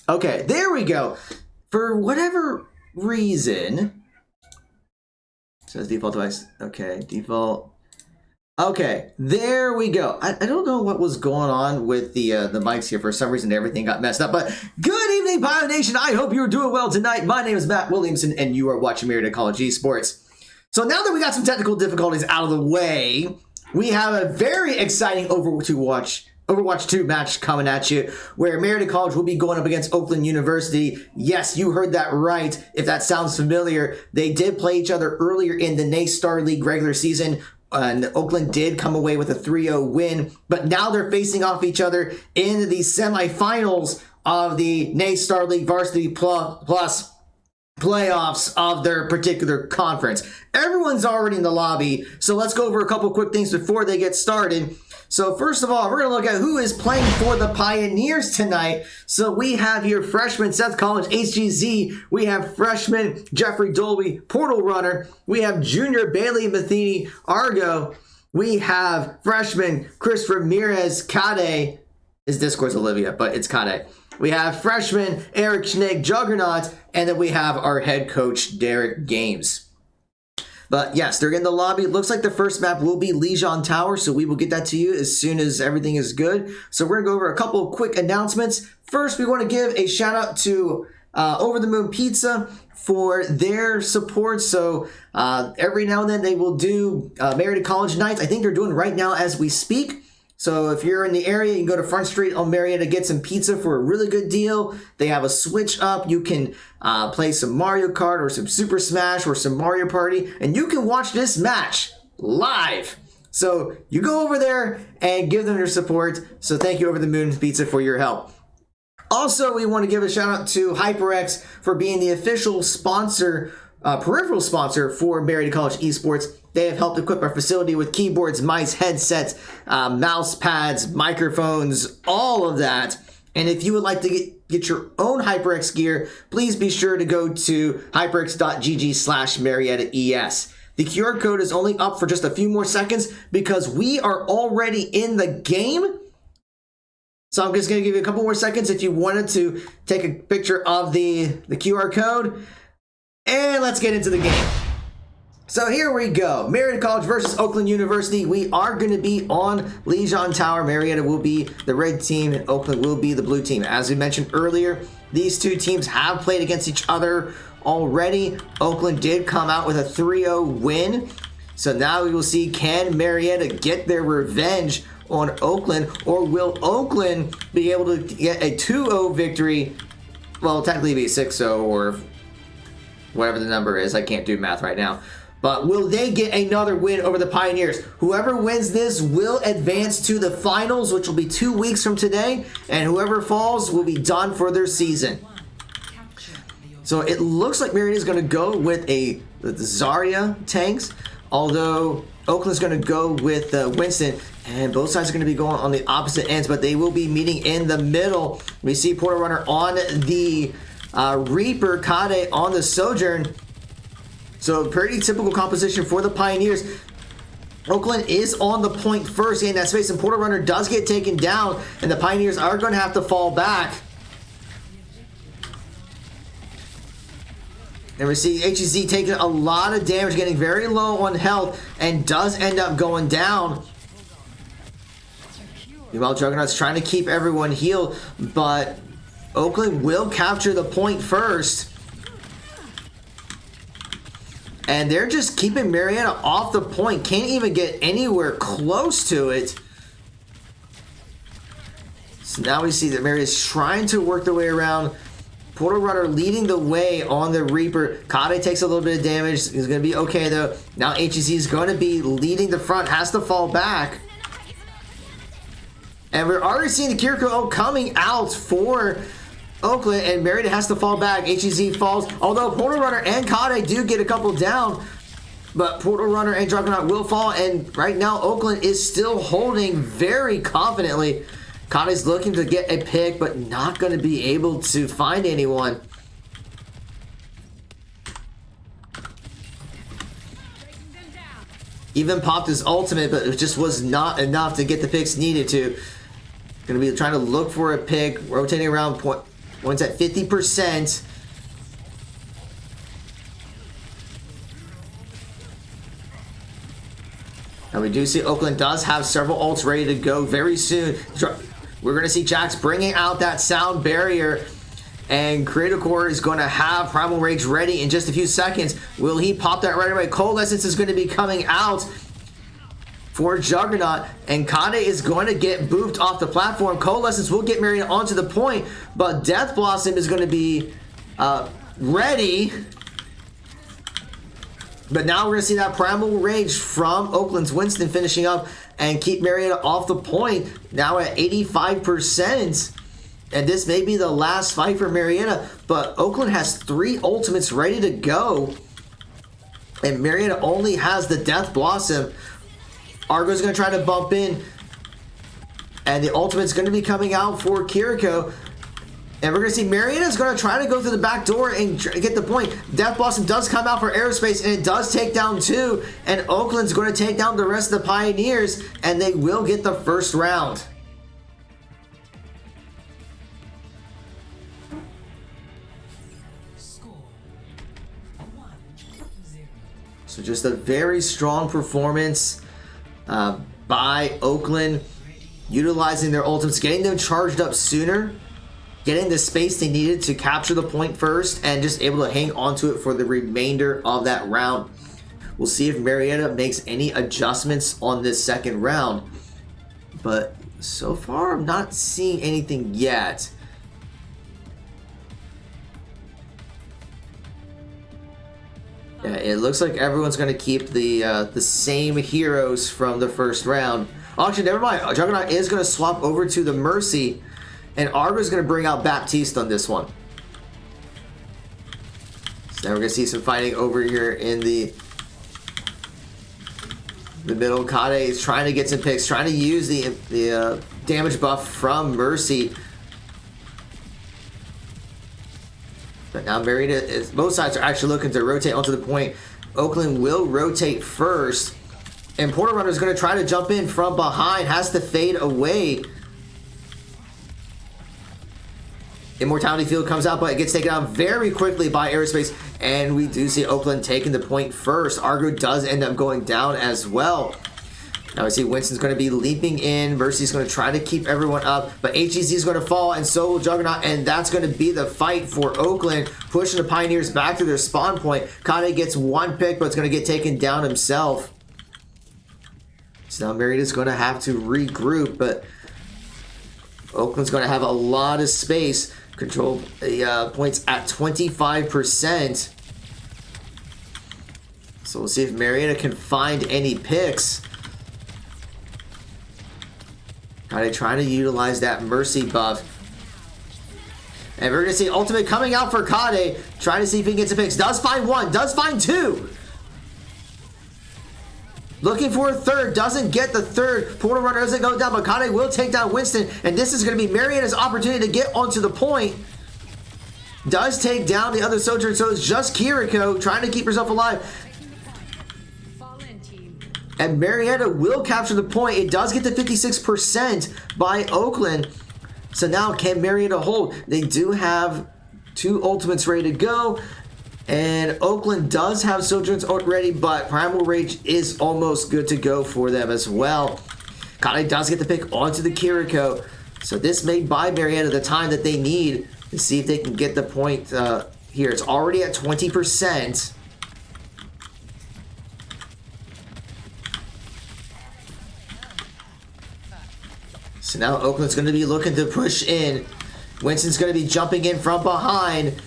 Okay, there we go. For whatever reason, says default device. Okay, default. Okay, there we go. I don't know what was going on with the mics here. For some reason, everything got messed up. But good evening, Bio Nation. I hope you're doing well tonight. My name is Matt Williamson, and you are watching Marietta College Esports. So now that we got some technical difficulties out of the way, we have a very exciting Overwatch 2 match coming at you, where Marietta College will be going up against Oakland University. Yes, you heard that right. If that sounds familiar, they did play each other earlier in the NACE Starleague regular season, and Oakland did come away with a 3-0 win, but now they're facing off each other in the semifinals of the NACE Starleague Varsity Plus playoffs of their particular conference. Everyone's already in the lobby, so let's go over a couple quick things before they get started. So first of all, we're going to look at who is playing for the Pioneers tonight. So we have here freshman Seth Collins, HGZ. We have freshman Jeffrey Dolby, Portal Runner. We have junior Bailey Matheny, Argo. We have freshman Chris Ramirez, Kade. His Discord's Olivia, but it's Kade. We have freshman Eric Schnig, Juggernaut. And then we have our head coach, Derek Games. But yes, they're in the lobby. It looks like the first map will be Legion Tower, so we will get that to you as soon as everything is good. So we're going to go over a couple of quick announcements. First, we want to give a shout out to Over the Moon Pizza for their support. So every now and then they will do Marietta College nights. I think they're doing right now as we speak. So if you're in the area, you can go to Front Street on Marietta, get some pizza for a really good deal. They have a switch up. You can play some Mario Kart or some Super Smash or some Mario Party, and you can watch this match live. So you go over there and give them your support. So thank you, Over the Moon Pizza, for your help. Also, we want to give a shout out to HyperX for being the official sponsor, peripheral sponsor for Marietta College Esports. They have helped equip our facility with keyboards, mice, headsets, mouse pads, microphones, all of that. And if you would like to get your own HyperX gear, please be sure to go to hyperx.gg/MariettaES. The QR code is only up for just a few more seconds because we are already in the game. So I'm just going to give you a couple more seconds if you wanted to take a picture of the QR code. And let's get into the game. So here we go. Marietta College versus Oakland University. We are going to be on Legion Tower. Marietta will be the red team and Oakland will be the blue team. As we mentioned earlier, these two teams have played against each other already. Oakland did come out with a 3-0 win. So now we will see, can Marietta get their revenge on Oakland, or will Oakland be able to get a 2-0 victory? Well, technically be 6-0 or whatever the number is. I can't do math right now. But will they get another win over the Pioneers? Whoever wins this will advance to the finals, which will be 2 weeks from today. And whoever falls will be done for their season. So it looks like Marietta is going to go with the Zarya tanks. Although Oakland's going to go with Winston. And both sides are going to be going on the opposite ends. But they will be meeting in the middle. We see Portal Runner on the Reaper, Kade on the Sojourn. So pretty typical composition for the Pioneers. Oakland is on the point first in that space, and Portal Runner does get taken down, and the Pioneers are going to have to fall back. And we see HEZ taking a lot of damage, getting very low on health, and does end up going down. Meanwhile, Juggernaut's trying to keep everyone healed, but Oakland will capture the point first. And they're just keeping Marietta off the point. Can't even get anywhere close to it. So now we see that Marietta's trying to work their way around. Portal Runner leading the way on the Reaper. Kade takes a little bit of damage. He's going to be okay, though. Now HEZ is going to be leading the front. Has to fall back. And we're already seeing the Kiriko coming out for Oakland, and Marietta has to fall back. HEZ falls, although Portal Runner and Kade do get a couple down, but Portal Runner and Juggernaut will fall, and right now Oakland is still holding very confidently. Kade's looking to get a pick, but not going to be able to find anyone. Even popped his ultimate, but it just was not enough to get the picks needed to. Going to be trying to look for a pick, rotating around points at 50%. And we do see Oakland does have several ults ready to go very soon. We're going to see Jax bringing out that sound barrier. And Creative Core is going to have Primal Rage ready in just a few seconds. Will he pop that right away? Coalescence is going to be coming out for Juggernaut. And Kade is going to get booped off the platform. Coalescence will get Marietta onto the point. But Death Blossom is going to be ready. But now we're going to see that Primal Rage from Oakland's Winston finishing up and keep Marietta off the point. Now at 85%. And this may be the last fight for Marietta. But Oakland has 3 ultimates ready to go. And Marietta only has the Death Blossom. Argo's going to try to bump in. And the ultimate's going to be coming out for Kiriko. And we're going to see Marietta's going to try to go through the back door and get the point. Death Blossom does come out for Aerospace, and it does take down 2. And Oakland's going to take down the rest of the Pioneers, and they will get the first round. So just a very strong performance by Oakland, utilizing their ultimates, getting them charged up sooner, getting the space they needed to capture the point first, and just able to hang onto it for the remainder of that round. We'll see if Marietta makes any adjustments on this second round. But so far, I'm not seeing anything yet. Yeah, it looks like everyone's going to keep the same heroes from the first round. Oh, actually, never mind. Juggernaut is going to swap over to the Mercy. And Argo's going to bring out Baptiste on this one. So now we're going to see some fighting over here in the middle. Kade is trying to get some picks, trying to use the damage buff from Mercy. But now Marietta is, both sides are actually looking to rotate onto the point. Oakland will rotate first. And Portal Runner is going to try to jump in from behind, has to fade away. Immortality Field comes out, but it gets taken out very quickly by Aerospace. And we do see Oakland taking the point first. Argo does end up going down as well. Now we see Winston's going to be leaping in. Mercy's going to try to keep everyone up. But HEZ is going to fall, and so will Juggernaut. And that's going to be the fight for Oakland, pushing the Pioneers back to their spawn point. Kade gets 1 pick, but it's going to get taken down himself. So now Marietta's going to have to regroup, but Oakland's going to have a lot of space. Control the points at 25%. So we'll see if Marietta can find any picks. Kade trying to utilize that Mercy buff. And we're going to see Ultimate coming out for Kade. Trying to see if he can get some picks. Does find 1. Does find 2. Looking for a third. Doesn't get the third. Portal Runner doesn't go down, but Kade will take down Winston. And this is going to be Marietta's opportunity to get onto the point. Does take down the other soldier. So it's just Kiriko trying to keep herself alive. And Marietta will capture the point. It does get to 56% by Oakland. So now can Marietta hold? They do have 2 ultimates ready to go. And Oakland does have Sojourn's ult ready, but Primal Rage is almost good to go for them as well. Kade does get the pick onto the Kiriko. So this may buy Marietta the time that they need to see if they can get the point here. It's already at 20%. So now Oakland's going to be looking to push in. Winston's going to be jumping in from behind.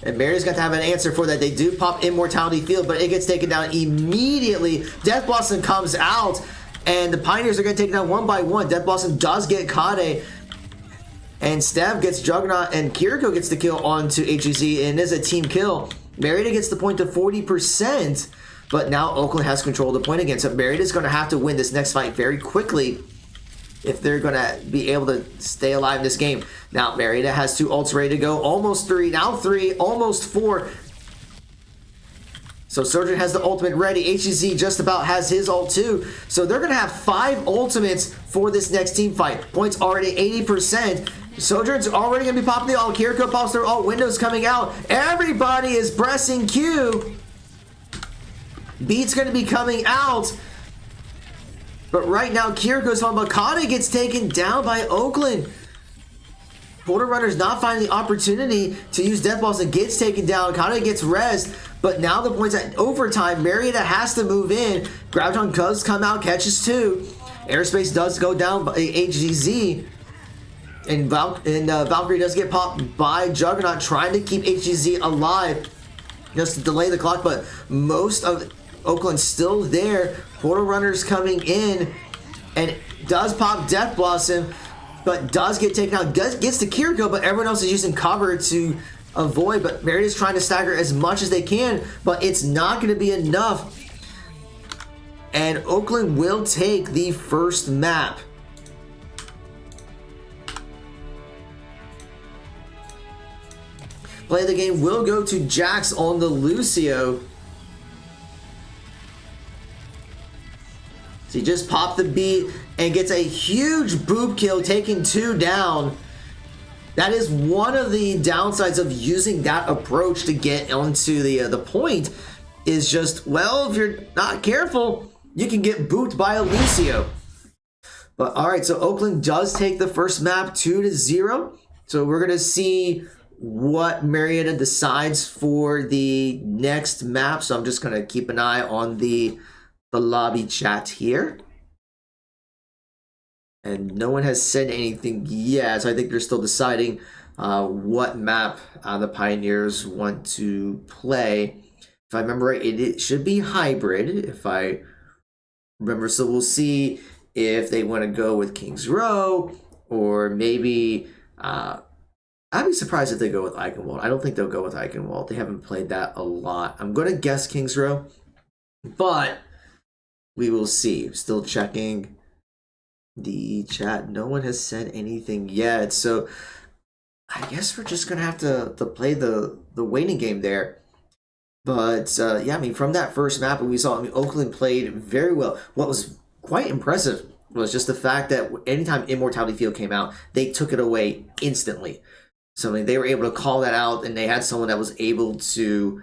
And Marietta's got to have an answer for that. They do pop Immortality Field, but it gets taken down immediately. Death Blossom comes out, and the Pioneers are going to take it down 1 by 1. Death Blossom does get Kade. And Stev gets Juggernaut, and Kiriko gets the kill onto HEZ, and it is a team kill. Marietta gets the point to 40%, but now Oakland has control of the point again. So Marietta's going to have to win this next fight very quickly if they're going to be able to stay alive in this game. Now, Marietta has 2 ults ready to go. Almost 3. Now 3. Almost 4. So Surgeon has the ultimate ready. HGZ just about has his ult too. So they're going to have 5 ultimates for this next team fight. Points already 80%. Sojourn's already going to be popping the ult. Kiriko pops their ult. Windows coming out. Everybody is pressing Q. Beat's going to be coming out. But right now, Kiriko's home. Makane gets taken down by Oakland. Porter Runner's not finding the opportunity to use Death Balls and gets taken down. Makane gets rezzed. But now the points at overtime. Marietta has to move in. Graviton does come out, catches 2. Airspace does go down by HGZ. And Valkyrie does get popped by Juggernaut, trying to keep HGZ alive. Just to delay the clock, but most of Oakland's still there. Portal Runner's coming in and does pop Death Blossom, but does get taken out. Gets to Kiriko, but everyone else is using cover to avoid. But Marietta's trying to stagger as much as they can, but it's not going to be enough. And Oakland will take the first map. Play of the game will go to Jax on the Lucio. So he just popped the beat and gets a huge boop kill, taking 2 down. That is one of the downsides of using that approach to get onto the point, is just, well, if you're not careful, you can get booped by a Lucio. But all right, so Oakland does take the first map 2-0. So we're going to see what Marietta decides for the next map. So I'm just going to keep an eye on the lobby chat here. And no one has said anything yet, so I think they're still deciding what map the Pioneers want to play. If I remember right, it should be hybrid, if I remember. So we'll see if they want to go with King's Row, or maybe I'd be surprised if they go with Eichenwald. I don't think they'll go with Eichenwald. They haven't played that a lot. I'm going to guess King's Row, but we will see. Still checking the chat. No one has said anything yet, so I guess we're just gonna have to play the waiting game there. But yeah, I mean, from that first map we saw, I mean, Oakland played very well. What was quite impressive was just the fact that anytime Immortality Field came out, they took it away instantly. So I mean, they were able to call that out, and they had someone that was able to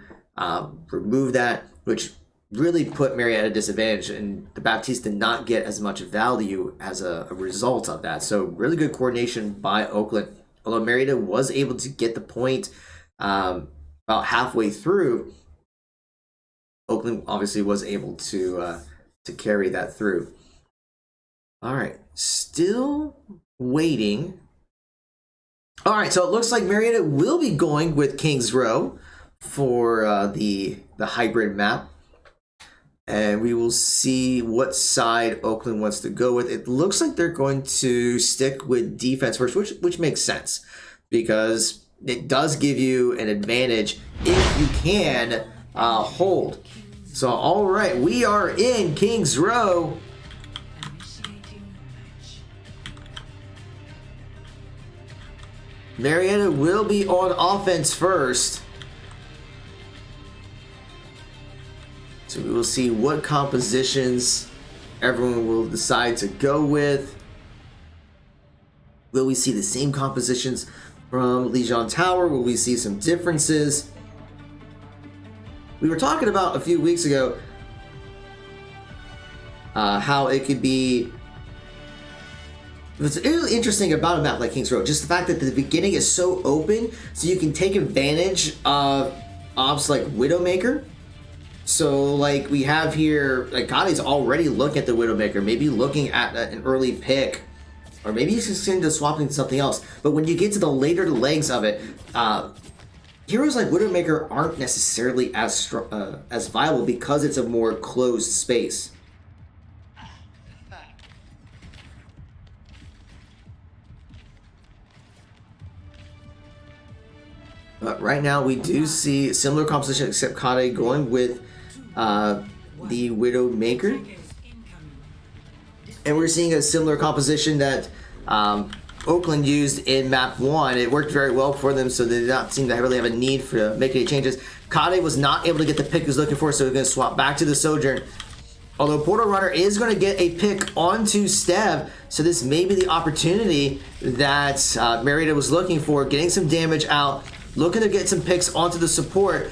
remove that, which really put Marietta at a disadvantage, and the Baptiste did not get as much value as a result of that. So really good coordination by Oakland. Although Marietta was able to get the point about halfway through, Oakland obviously was able to carry that through. All right, still waiting. All right, so it looks like Marietta will be going with King's Row for the hybrid map. And we will see what side Oakland wants to go with. It looks like they're going to stick with defense first, which makes sense, because it does give you an advantage if you can hold. So, all right, we are in King's Row. Marietta will be on offense first. So we will see what compositions everyone will decide to go with. Will we see the same compositions from Legion Tower? Will we see some differences? We were talking about a few weeks ago how it could be. What's really interesting about a map like King's Row, just the fact that the beginning is so open, so you can take advantage of ops like Widowmaker. So, like, we have here, like, Gottie's already looking at the Widowmaker, maybe looking at an early pick, or maybe he's just into swapping to something else. But when you get to the later legs of it, heroes like Widowmaker aren't necessarily as viable because it's a more closed space. But right now, we do see similar composition, except Kade going with the Widowmaker. And we're seeing a similar composition that Oakland used in map 1. It worked very well for them, so they did not seem to really have a need for make any changes. Kade was not able to get the pick he was looking for, so we're going to swap back to the Sojourn. Although Portal Runner is going to get a pick onto Stev, so this may be the opportunity that Marietta was looking for, getting some damage out, looking to get some picks onto the support,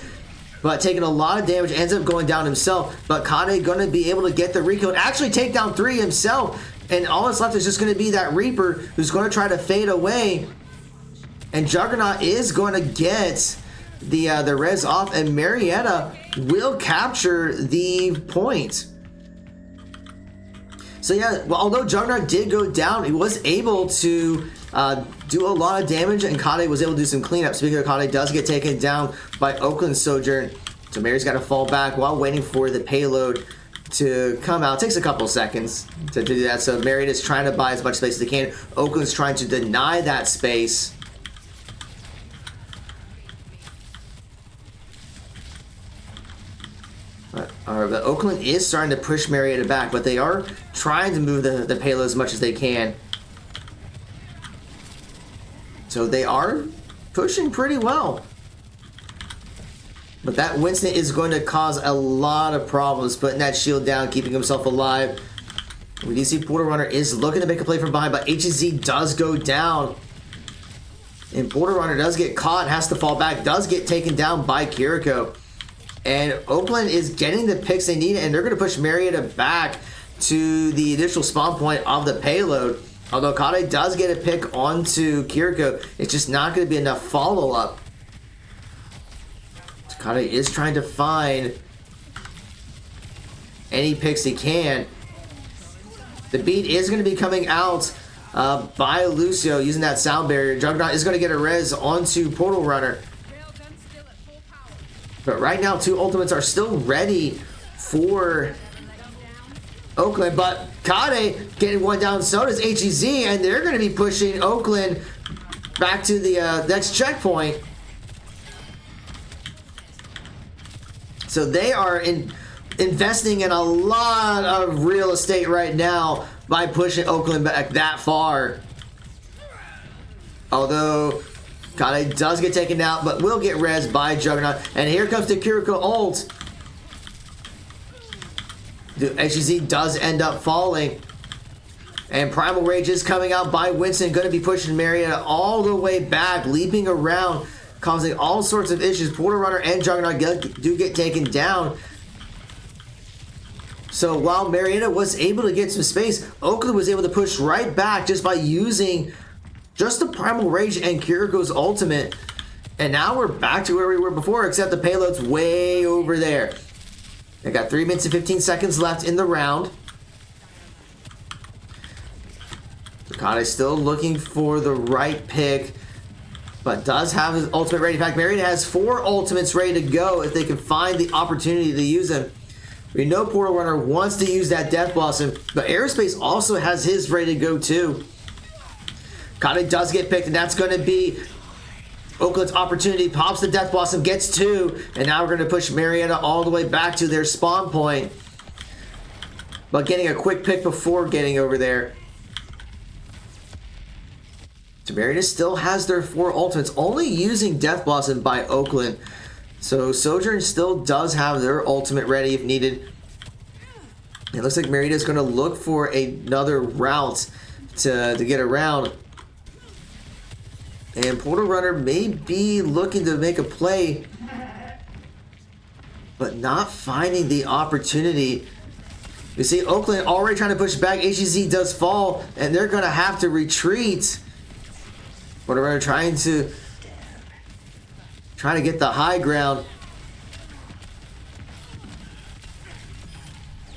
but taking a lot of damage, ends up going down himself. But Kade going to be able to get the recall and actually take down 3 himself, and all that's left is just going to be that Reaper who's going to try to fade away, and Juggernaut is going to get the res off, and Marietta will capture the point. So yeah, well, although Juggernaut did go down, he was able to do a lot of damage, and Kade was able to do some cleanup. Speaking of Kade, does get taken down by Oakland Sojourn. So Mary's got to fall back while waiting for the payload to come out. It takes a couple seconds to do that. So Marietta's trying to buy as much space as they can. Oakland's trying to deny that space. But Oakland is starting to push Marietta back, but they are trying to move the payload as much as they can. So they are pushing pretty well. But that Winston is going to cause a lot of problems, putting that shield down, keeping himself alive. We do see Portal Runner is looking to make a play from behind, but HZ does go down. And Portal Runner does get caught, has to fall back, does get taken down by Kiriko. And Oakland is getting the picks they need, and they're going to push Marietta back to the initial spawn point of the payload. Although Kade does get a pick onto Kiriko, it's just not going to be enough follow-up. Kade is trying to find any picks he can. The beat is going to be coming out by Lucio using that sound barrier. Juggernaut is going to get a res onto Portal Runner. But right now, 2 ultimates are still ready for Oakland. But Kade getting one down, so does HEZ, and they're going to be pushing Oakland back to the next checkpoint. So they are investing in a lot of real estate right now by pushing Oakland back that far. Although Kade does get taken out, but will get res by Juggernaut. And here comes the Kiriko ult. The HEZ does end up falling. And Primal Rage is coming out by Winston. Going to be pushing Marietta all the way back, leaping around, causing all sorts of issues. Portal Runner and Juggernaut do get taken down. So while Marietta was able to get some space, Oakland was able to push right back just by using just the Primal Rage and Kiriko's ultimate. And now we're back to where we were before, except the payload's way over there. They got 3 minutes and 15 seconds left in the round. Kade still looking for the right pick, but does have his ultimate ready. In fact, Marietta has 4 ultimates ready to go if they can find the opportunity to use them. We know Portal Runner wants to use that Death Blossom, but Aerospace also has his ready to go too. Kade does get picked, and that's going to be Oakland's opportunity. Pops the Death Blossom, gets 2, and now we're going to push Marietta all the way back to their spawn point. But getting a quick pick before getting over there. So Marietta still has their 4 ultimates, only using Death Blossom by Oakland. So Sojourn still does have their ultimate ready if needed. It looks like Marietta is going to look for another route to get around. And Portal Runner may be looking to make a play, but not finding the opportunity. You see Oakland already trying to push back. HEZ does fall, and they're going to have to retreat. Portal Runner trying to get the high ground.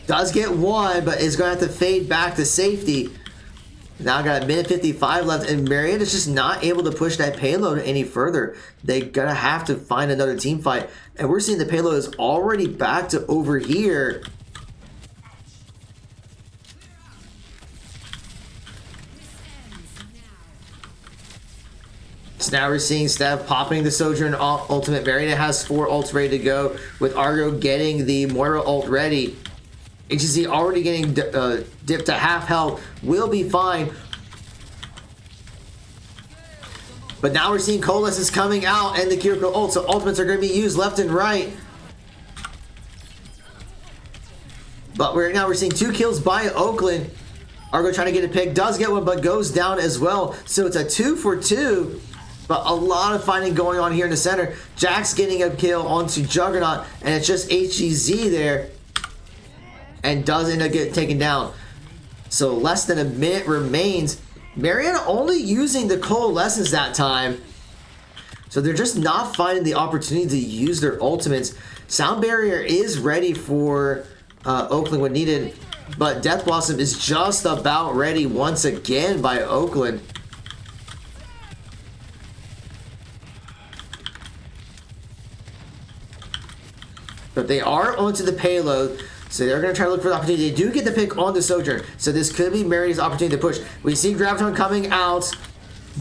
Does get 1, but is going to have to fade back to safety. Now got a minute 55 left, and Marietta's just not able to push that payload any further. They're going to have to find another team fight. And we're seeing the payload is already back to over here. So now we're seeing Stev popping the Sojourn ultimate. Marietta has 4 ults ready to go, with Argo getting the Moira ult ready. HZ already getting dipped to half health. Will be fine. But now we're seeing Coalescence coming out and the Kiriko ult, so ultimates are going to be used left and right. But now we're seeing 2 kills by Oakland. Argo trying to get a pick, does get one, but goes down as well. So it's a 2 for 2. But a lot of fighting going on here in the center. Jack's getting a kill onto Juggernaut, and it's just HGZ there. And does end up getting taken down. So less than a minute remains. Marietta only using the Coalescence that time. So they're just not finding the opportunity to use their ultimates. Sound Barrier is ready for Oakland when needed. But Death Blossom is just about ready once again by Oakland. But they are onto the payload, so they're going to try to look for the opportunity. They do get the pick on the Sojourn, so this could be Marietta's opportunity to push. We see Graviton coming out.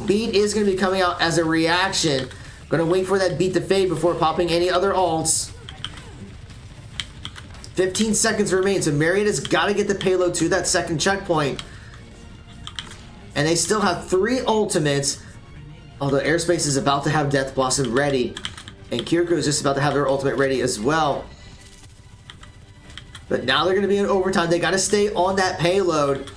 Beat is going to be coming out as a reaction. Going to wait for that Beat to fade before popping any other ults. 15 seconds remain, so Marietta's got to get the payload to that second checkpoint. And they still have 3 ultimates, although Airspace is about to have Death Blossom ready. And Kiriko is just about to have their ultimate ready as well. But now they're going to be in overtime. They got to stay on that payload.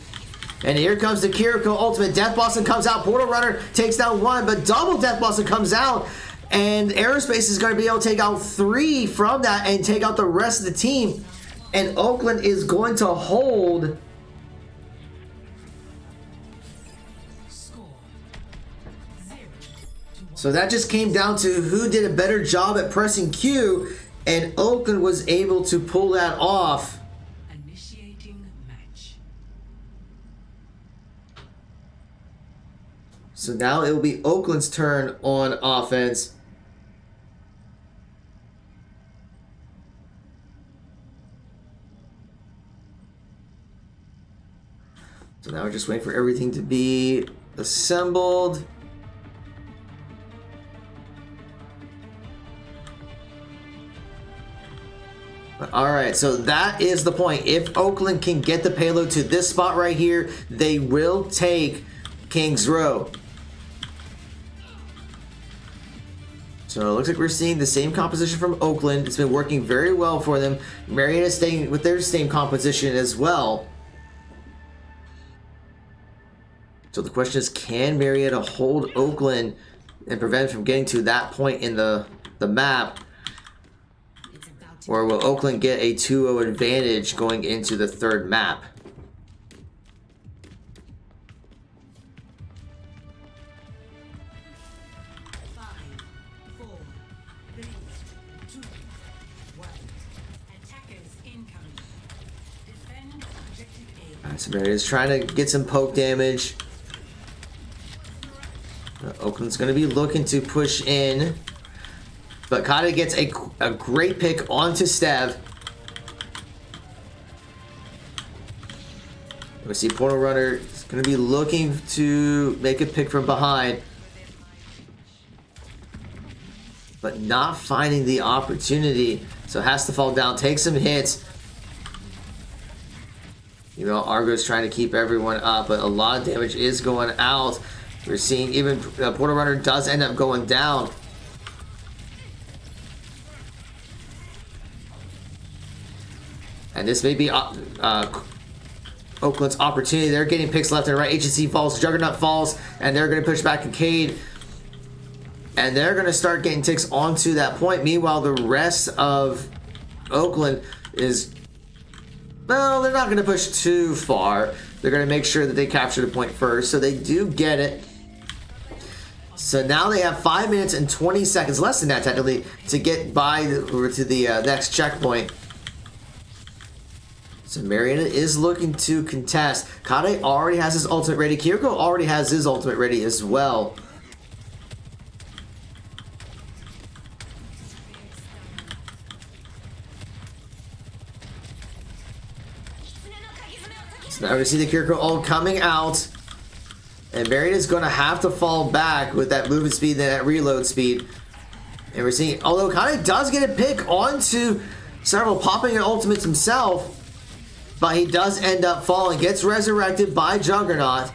And here comes the Kiriko ultimate. Death Blossom comes out. Portal Runner takes down 1, but double Death Blossom comes out. And Aerospace is going to be able to take out 3 from that and take out the rest of the team. And Oakland is going to hold. So that just came down to who did a better job at pressing Q, and Oakland was able to pull that off. Initiating match. So now it will be Oakland's turn on offense. So now we're just waiting for everything to be assembled. Alright, so that is the point. If Oakland can get the payload to this spot right here, they will take King's Row. So it looks like we're seeing the same composition from Oakland. It's been working very well for them. Marietta staying with their same composition as well. So the question is, can Marietta hold Oakland and prevent it from getting to that point in the map? Or will Oakland get a 2-0 advantage going into the third map? So Marietta's trying to get some poke damage. Oakland's going to be looking to push in. But Kata gets a great pick onto Stev. We see Portal Runner is going to be looking to make a pick from behind. But not finding the opportunity. So has to fall down, take some hits. You know, Argo's trying to keep everyone up, but a lot of damage is going out. We're seeing even Portal Runner does end up going down. And this may be Oakland's opportunity. They're getting picks left and right. HNC falls, Juggernaut falls, and they're going to push back Cade. And they're going to start getting ticks onto that point. Meanwhile, the rest of Oakland is, well, they're not going to push too far. They're going to make sure that they capture the point first. So they do get it. So now they have 5 minutes and 20 seconds, less than that technically, to get by to the next checkpoint. So Marietta is looking to contest. Kade already has his ultimate ready. Kiriko already has his ultimate ready as well. So now we see the Kiriko ult coming out. And Marietta's going to have to fall back with that movement speed and that reload speed. And we're seeing, although Kade does get a pick onto several popping and ultimates himself. But he does end up falling. Gets resurrected by Juggernaut.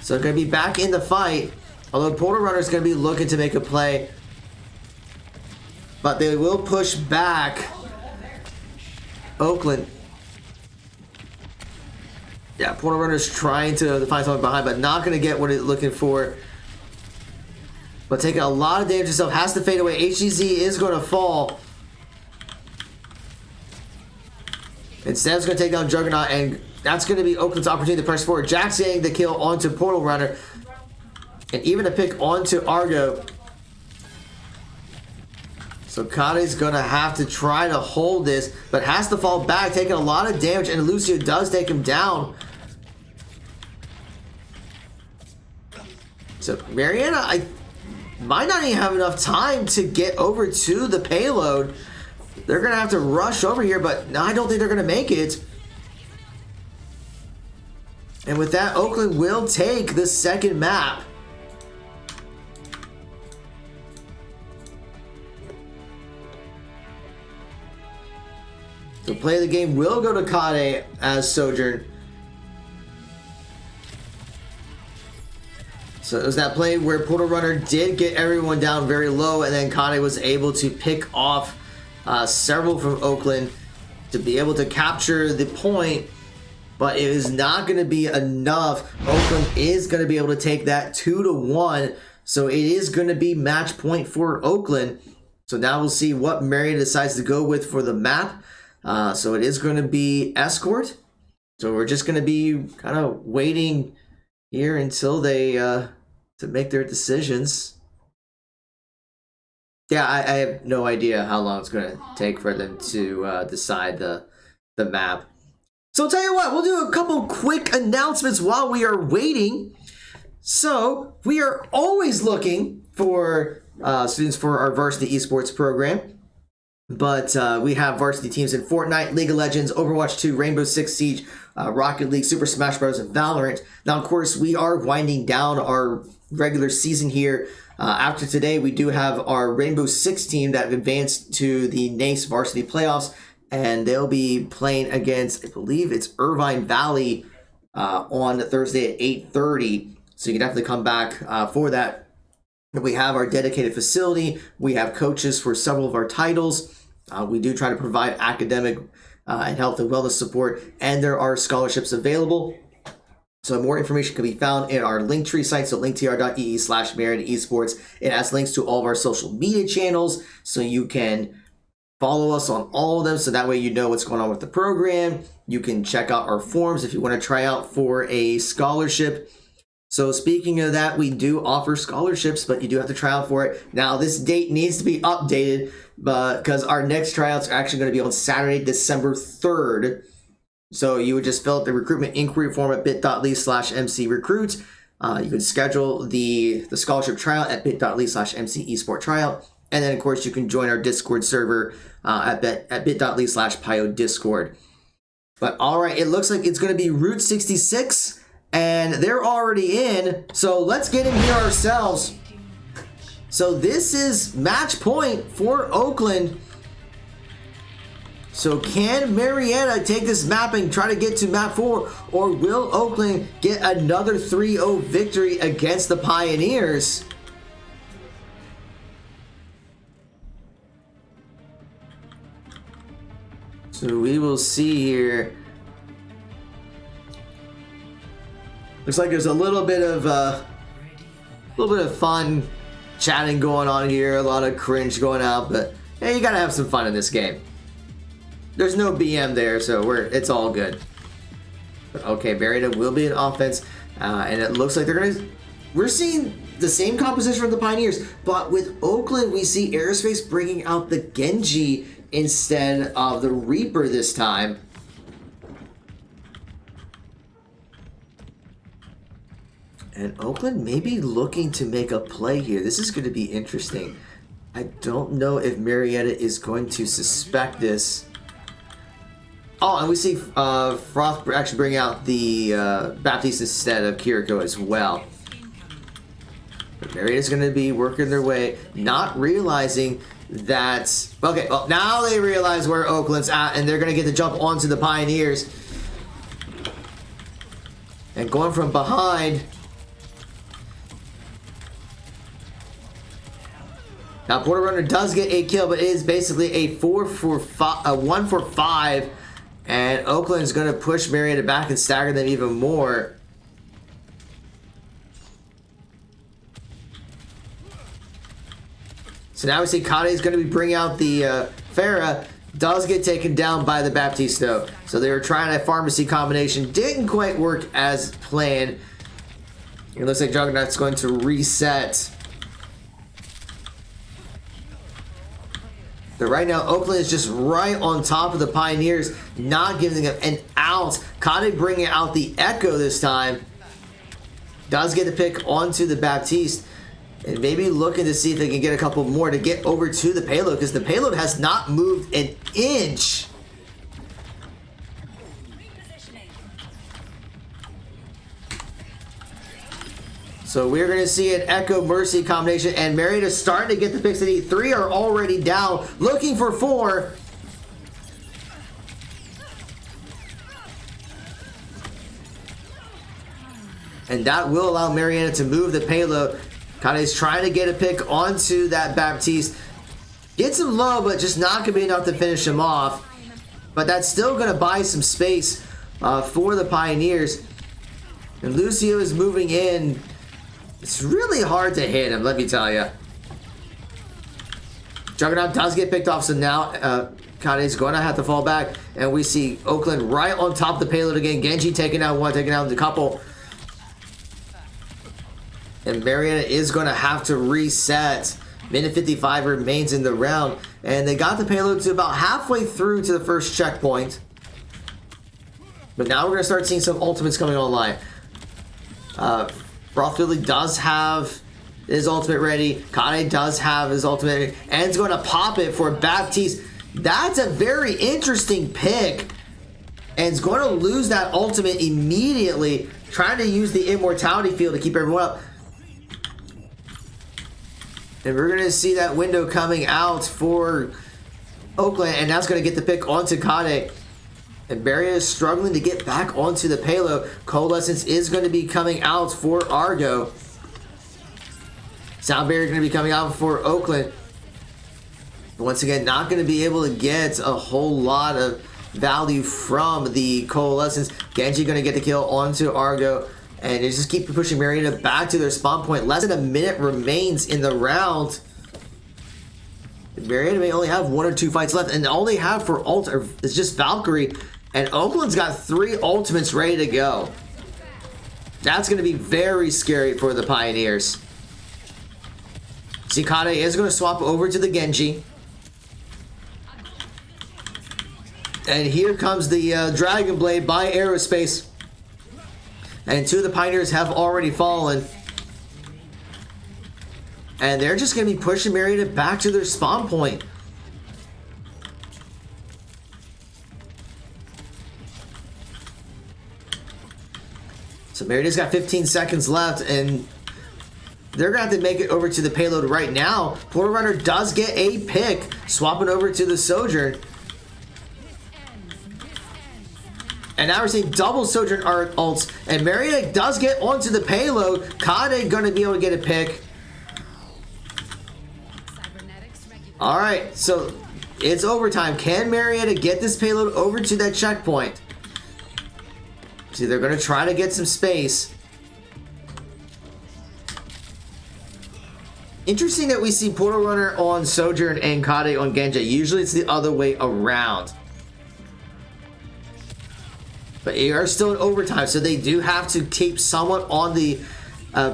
So going to be back in the fight. Although Portal Runner is going to be looking to make a play. But they will push back Oakland. Yeah, Portal Runner's trying to find someone behind, but not going to get what it's looking for. But taking a lot of damage himself, has to fade away. HGZ is going to fall. Instead, it's going to take down Juggernaut, and that's going to be Oakland's opportunity to press forward. Jack's getting the kill onto Portal Runner, and even a pick onto Argo. So Kane's going to have to try to hold this, but has to fall back, taking a lot of damage, and Lucio does take him down. So Marietta, I might not even have enough time to get over to the payload. They're going to have to rush over here, but no, I don't think they're going to make it. And with that, Oakland will take the second map. So play of the game will go to Kane as Sojourn. So it was that play where Portal Runner did get everyone down very low, and then Kane was able to pick off several from Oakland to be able to capture the point, but it is not going to be enough. Oakland is going to be able to take that 2-1, so it is going to be match point for Oakland. So now we'll see what Marietta decides to go with for the map. So it is going to be Escort. So we're just going to be kind of waiting here until they to make their decisions. Yeah, I have no idea how long it's going to take for them to decide the map. So I'll tell you what, we'll do a couple quick announcements while we are waiting. So we are always looking for students for our Varsity Esports program. But we have varsity teams in Fortnite, League of Legends, Overwatch 2, Rainbow Six Siege, Rocket League, Super Smash Bros., and Valorant. Now, of course, we are winding down our regular season here. After today, we do have our Rainbow Six team that advanced to the NACE Varsity Playoffs, and they'll be playing against, I believe it's Irvine Valley on Thursday at 8:30. So you can definitely come back for that. We have our dedicated facility. We have coaches for several of our titles. We do try to provide academic and health and wellness support, and there are scholarships available. So more information can be found in our Linktree site, so linktr.ee/Marietta Esports. It has links to all of our social media channels, so you can follow us on all of them, so that way you know what's going on with the program. You can check out our forums if you want to try out for a scholarship. So speaking of that, we do offer scholarships, but you do have to try out for it. Now, this date needs to be updated because our next tryouts are actually going to be on Saturday, December 3rd. So you would just fill out the recruitment inquiry form at bit.ly/mcrecruit. You can schedule the scholarship tryout at bit.ly/mcesporttryout. And then, of course, you can join our Discord server at bit.ly/PioDiscord. But all right, it looks like it's going to be Route 66. And they're already in, so let's get in here ourselves. So this is match point for Oakland. So can Marietta take this map and try to get to map 4, or will Oakland get another 3-0 victory against the Pioneers? So we will see here. Looks like there's a little bit of fun chatting going on here, a lot of cringe going out, but hey, you gotta have some fun in this game. There's no BM there, so it's all good. But okay, Marietta will be an offense, and it looks like we're seeing the same composition from the Pioneers, but with Oakland, we see Aerospace bringing out the Genji instead of the Reaper this time. And Oakland may be looking to make a play here. This is going to be interesting. I don't know if Marietta is going to suspect this. Oh, and we see Froth actually bring out the Baptiste instead of Kiriko as well. But Marietta's going to be working their way, not realizing that... Okay, well, now they realize where Oakland's at, and they're going to get the jump onto the Pioneers. And going from behind... Now Portal Runner does get a kill, but it is basically a 1 for 5. And Oakland's going to push Marietta back and stagger them even more. So now we see Kade is going to be bringing out the Farah. Does get taken down by the Baptiste though. So they were trying a pharmacy combination. Didn't quite work as planned. It looks like Juggernaut's going to reset. But right now, Oakland is just right on top of the Pioneers, not giving them an ounce. Kade bringing out the Echo this time. Does get the pick onto the Baptiste. And maybe looking to see if they can get a couple more to get over to the payload, because the payload has not moved an inch. So we're going to see an Echo Mercy combination, and Marietta starting to get the picks. 3 are already down, looking for 4. And that will allow Marietta to move the payload. Kade's trying to get a pick onto that Baptiste. Gets him low, but just not going to be enough to finish him off. But that's still going to buy some space for the Pioneers. And Lucio is moving in. It's really hard to hit him, let me tell you. Juggernaut does get picked off, so now Kade's going to have to fall back. And we see Oakland right on top of the payload again. Genji taking out one, taking out the couple. And Marietta is going to have to reset. Minute 55 remains in the round. And they got the payload to about halfway through to the first checkpoint. But now we're going to start seeing some ultimates coming online. Froth Philly does have his ultimate ready. Kade does have his ultimate ready. And it's going to pop it for Baptiste. That's a very interesting pick. And it's going to lose that ultimate immediately. Trying to use the immortality field to keep everyone up. And we're going to see that window coming out for Oakland. And that's going to get the pick onto Kade. And Barrier is struggling to get back onto the payload. Coalescence is going to be coming out for Argo. Sound Barrier is going to be coming out for Oakland. But once again, not going to be able to get a whole lot of value from the Coalescence. Genji going to get the kill onto Argo. And they just keep pushing Marietta back to their spawn point. Less than a minute remains in the round. Marietta may only have 1 or 2 fights left. And all they have for ult is just Valkyrie. And Oakland's got 3 ultimates ready to go. That's going to be very scary for the Pioneers. Kade is going to swap over to the Genji. And here comes the Dragon Blade by Aerospace. And 2 of the Pioneers have already fallen. And they're just going to be pushing Marietta back to their spawn point. So Marietta's got 15 seconds left, and they're going to have to make it over to the payload right now. Portal Runner does get a pick, swapping over to the Sojourn. And now we're seeing double Sojourn ults. And Marietta does get onto the payload. Kade going to be able to get a pick. Alright, so it's overtime. Can Marietta get this payload over to that checkpoint? See, they're going to try to get some space. Interesting that we see Portal Runner on Sojourn and Kade on Genji. Usually it's the other way around. But they are still in overtime, so they do have to keep someone on the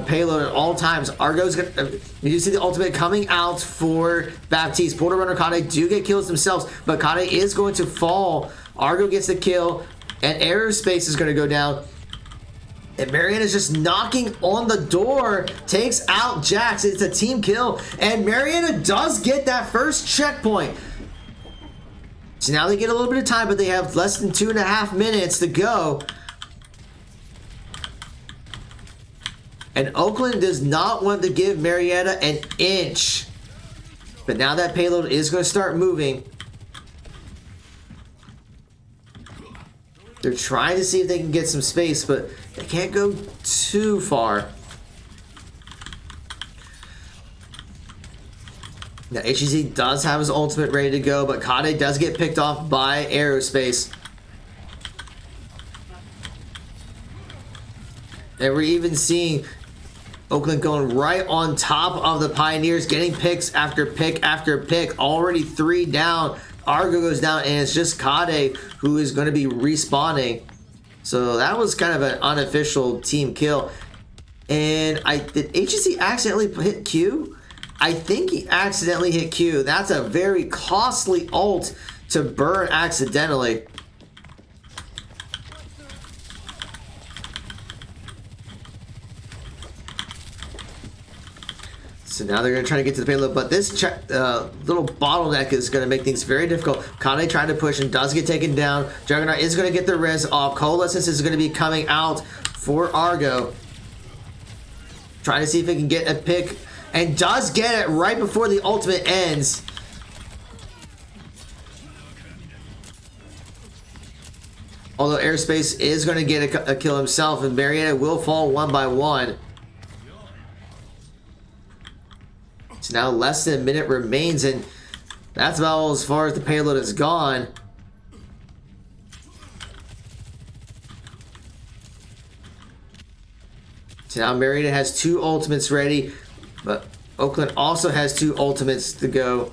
payload at all times. Argo's going to... you see the ultimate coming out for Baptiste. Portal Runner, Kade do get kills themselves, but Kade is going to fall. Argo gets the kill, and Aerospace is going to go down. And Marietta is just knocking on the door. Takes out Jax. It's a team kill, and Marietta does get that first checkpoint. So now they get a little bit of time, but they have less than 2.5 minutes to go. And Oakland does not want to give Marietta an inch. But now that payload is going to start moving. They're trying to see if they can get some space, but they can't go too far. Now, HEC does have his ultimate ready to go, but Kade does get picked off by Aerospace. And we're even seeing Oakland going right on top of the Pioneers, getting picks after pick after pick. Already 3 down. Argo goes down, and it's just Kade who is going to be respawning. So that was kind of an unofficial team kill. And did HEC accidentally hit Q? I think he accidentally hit Q. That's a very costly ult to burn accidentally. So now they're going to try to get to the payload, but this little bottleneck is going to make things very difficult. Kane trying to push and does get taken down. Juggernaut is going to get the res off. Coalescence is going to be coming out for Argo. Trying to see if he can get a pick, and does get it right before the ultimate ends. Although Airspace is going to get a kill himself, and Marietta will fall 1 by 1. So now less than a minute remains, and that's about as far as the payload has gone. So now Marietta has 2 ultimates ready, but Oakland also has 2 ultimates to go.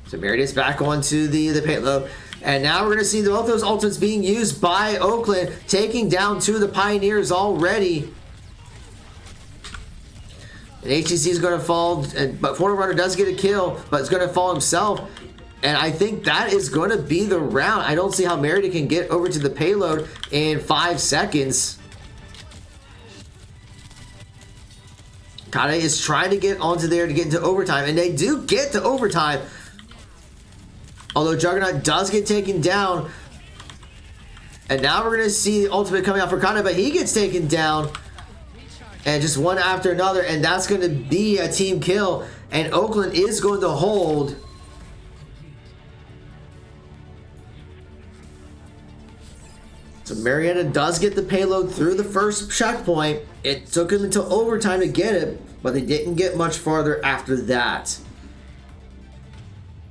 So Marietta's back onto the payload. And now we're going to see both those ultimates being used by Oakland, taking down 2 of the Pioneers already. And HEC is going to fall, but Portal Runner does get a kill, but it's going to fall himself. And I think that is going to be the round. I don't see how Marietta can get over to the payload in 5 seconds. Kade is trying to get onto there to get into overtime, and they do get to overtime. Although Juggernaut does get taken down. And now we're going to see the ultimate coming out for Kade, but he gets taken down. And just one after another, and that's going to be a team kill. And Oakland is going to hold. So Marietta does get the payload through the first checkpoint. It took them until overtime to get it, but they didn't get much farther after that.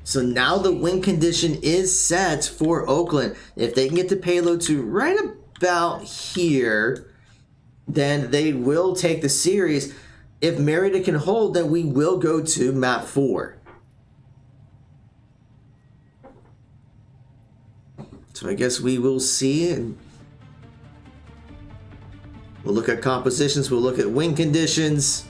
So now the win condition is set for Oakland. If they can get the payload to right about here, then they will take the series. If Marietta can hold, then we will go to map 4. So I guess we will see, and we'll look at compositions, we'll look at win conditions.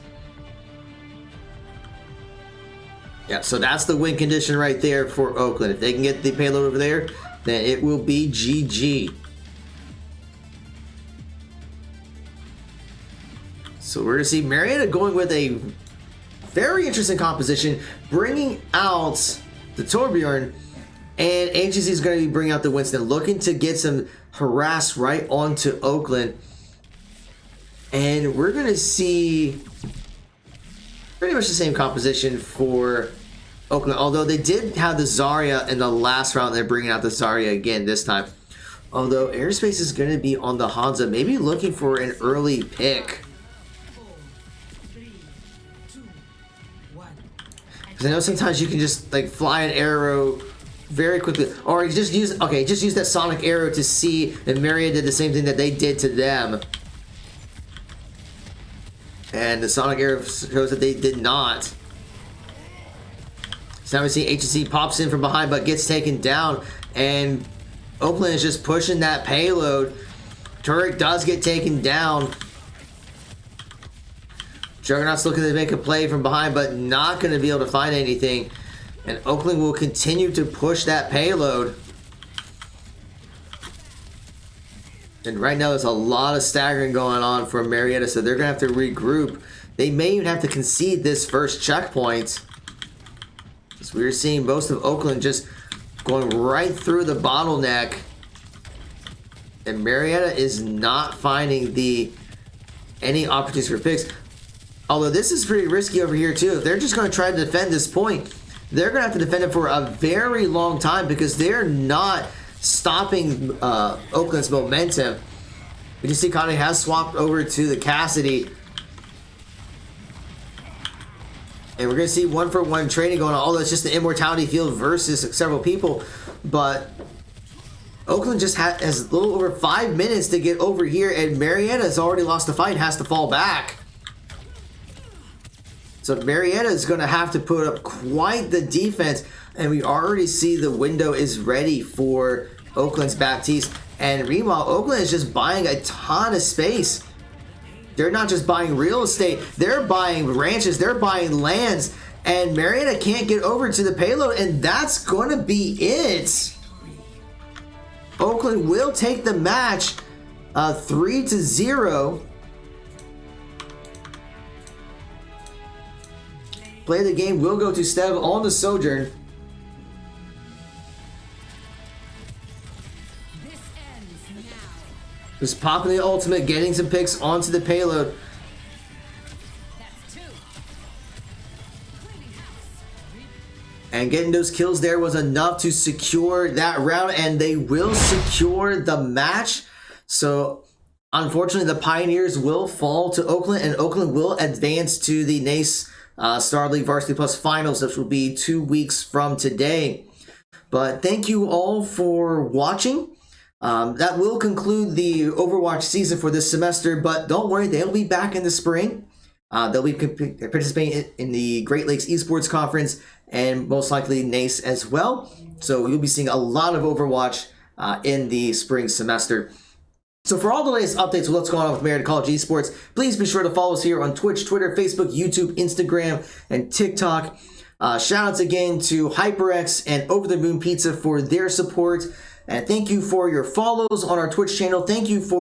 Yeah, so that's the win condition right there for Oakland. If they can get the payload over there, then it will be GG. So we're going to see Marietta going with a very interesting composition, bringing out the Torbjorn, and HEC is going to be bringing out the Winston, looking to get some harass right onto Oakland. And we're going to see pretty much the same composition for Oakland, although they did have the Zarya in the last round. They're bringing out the Zarya again this time. Although Airspace is going to be on the Hanzo, maybe looking for an early pick. Because I know sometimes you can just like fly an arrow very quickly, or you just use that sonic arrow to see if Marietta did the same thing that they did to them. And the sonic arrow shows that they did not. So now we see HEC pops in from behind but gets taken down, and Oakland is just pushing that payload. Turret does get taken down. Juggernaut's looking to make a play from behind, but not going to be able to find anything. And Oakland will continue to push that payload. And right now there's a lot of staggering going on for Marietta, so they're going to have to regroup. They may even have to concede this first checkpoint. As we're seeing most of Oakland just going right through the bottleneck. And Marietta is not finding any opportunities for picks. Although this is pretty risky over here too. If they're just going to try to defend this point, they're going to have to defend it for a very long time because they're not stopping Oakland's momentum. We can see Kane has swapped over to the Cassidy. And we're going to see 1-for-1 training going on, although it's just the immortality field versus several people. But Oakland just has a little over 5 minutes to get over here, and Marietta has already lost the fight, has to fall back. So Marietta is going to have to put up quite the defense, and we already see the window is ready for Oakland's Baptiste. And meanwhile, Oakland is just buying a ton of space. They're not just buying real estate, they're buying ranches, they're buying lands, and Marietta can't get over to the payload, and that's going to be it. Oakland will take the match 3-0. Play of the game will go to Stev on the Sojourn. Just popping the ultimate, getting some picks onto the payload. And getting those kills there was enough to secure that round, and they will secure the match. So unfortunately, the Pioneers will fall to Oakland, and Oakland will advance to the NACE Starleague Varsity Plus Finals, which will be 2 weeks from today. But thank you all for watching. That will conclude the Overwatch season for this semester, but don't worry, they'll be back in the spring. They'll be participating in the Great Lakes Esports Conference and most likely NACE as well. So you'll be seeing a lot of Overwatch in the spring semester. So for all the latest updates of what's going on with Marietta College Esports, please be sure to follow us here on Twitch, Twitter, Facebook, YouTube, Instagram, and TikTok. Shoutouts again to HyperX and Over the Moon Pizza for their support. And thank you for your follows on our Twitch channel. Thank you for